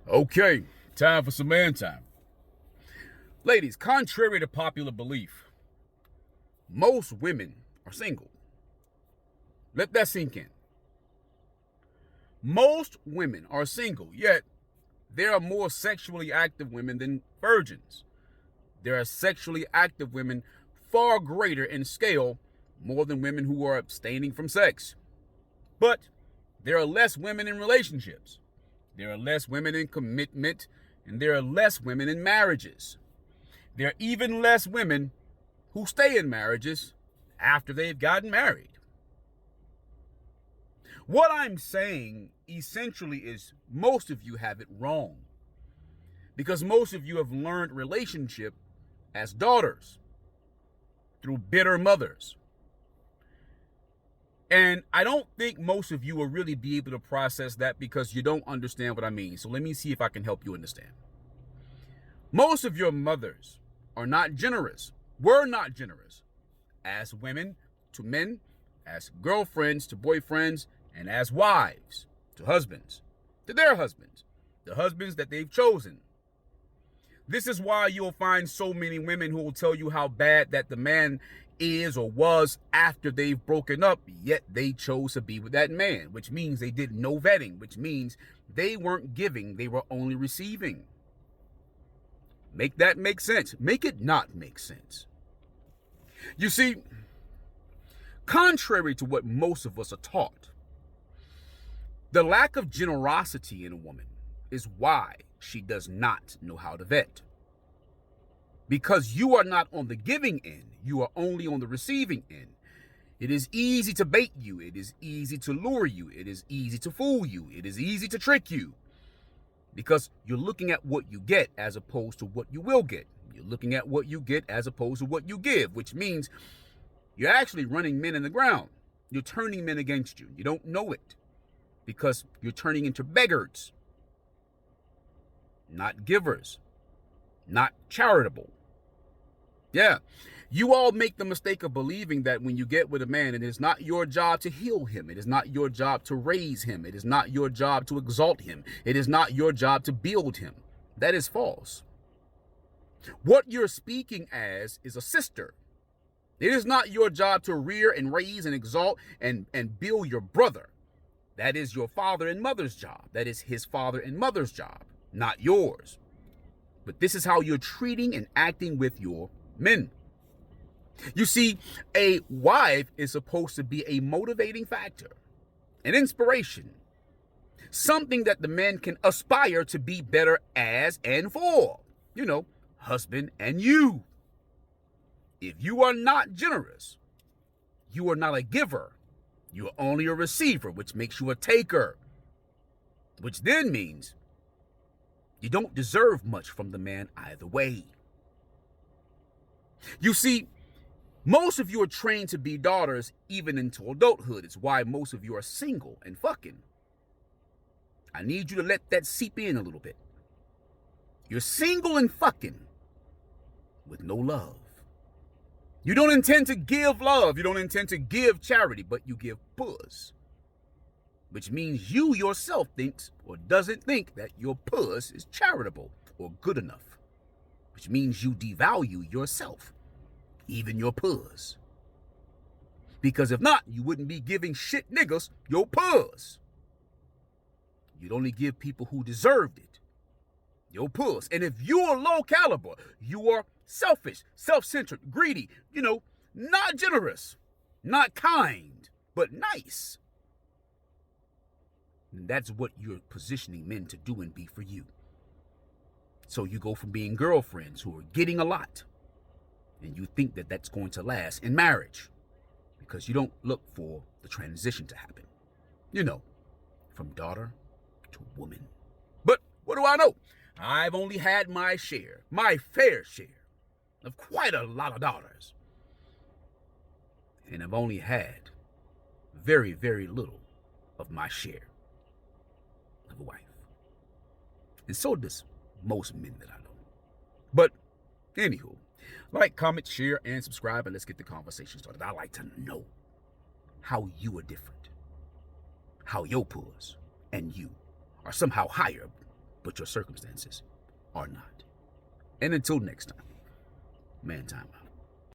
Okay, time for some man time. Ladies, contrary to popular belief, most women are single. Let that sink in. Most women are single, yet there are more sexually active women than virgins. There are sexually active women far greater in scale, more than women who are abstaining from sex. But there are less women in relationships. There are less women in commitment, and there are less women in marriages. There are even less women who stay in marriages after they've gotten married. What I'm saying essentially is most of you have it wrong because most of you have learned relationship as daughters through bitter mothers. And I don't think most of you will really be able to process that because you don't understand what I mean. So let me see if I can help you understand. Most of your mothers are not generous, were not generous as women to men, as girlfriends to boyfriends, and as wives to husbands, to their husbands, the husbands that they've chosen. This is why you'll find so many women who will tell you how bad that the man is or was after they've broken up, yet they chose to be with that man, which means they did no vetting, which means they weren't giving, they were only receiving. Make that make sense. Make it not make sense. You see, contrary to what most of us are taught, the lack of generosity in a woman is why she does not know how to vet. Because you are not on the giving end, you are only on the receiving end. It is easy to bait you. It is easy to lure you. It is easy to fool you. It is easy to trick you. Because you're looking at what you get as opposed to what you will get. You're looking at what you get as opposed to what you give, which means you're actually running men in the ground. You're turning men against you. You don't know it because you're turning into beggars, not givers, not charitable. Yeah, you all make the mistake of believing that when you get with a man, it is not your job to heal him. It is not your job to raise him. It is not your job to exalt him. It is not your job to build him. That is false. What you're speaking as is a sister. It is not your job to rear and raise and exalt and build your brother. That is your father and mother's job. That is his father and mother's job, not yours. But this is how you're treating and acting with your men. You see, a wife is supposed to be a motivating factor, an inspiration, something that the man can aspire to be better as and for, husband and you. If you are not generous, you are not a giver. You are only a receiver, which makes you a taker, which then means you don't deserve much from the man either way. You see, most of you are trained to be daughters even into adulthood. It's why most of you are single and fucking. I need you to let that seep in a little bit. You're single and fucking with no love. You don't intend to give love. You don't intend to give charity, but you give puss. Which means you yourself thinks or doesn't think that your puss is charitable or good enough. Which means you devalue yourself, even your puss. Because if not, you wouldn't be giving shit niggas your puss. You'd only give people who deserved it your puss. And if you're low caliber, you are selfish, self-centered, greedy, not generous, not kind, but nice. And that's what you're positioning men to do and be for you. So you go from being girlfriends who are getting a lot, and you think that that's going to last in marriage because you don't look for the transition to happen. From daughter to woman. But what do I know? I've only had my share, my fair share, of quite a lot of daughters. And I've only had very, very little of my share of a wife. And so does most men that I know. But anywho, like, comment, share, and subscribe, and let's get the conversation started. I like to know how you are different, how your puss and you are somehow higher but your circumstances are not. And until next time, man time out.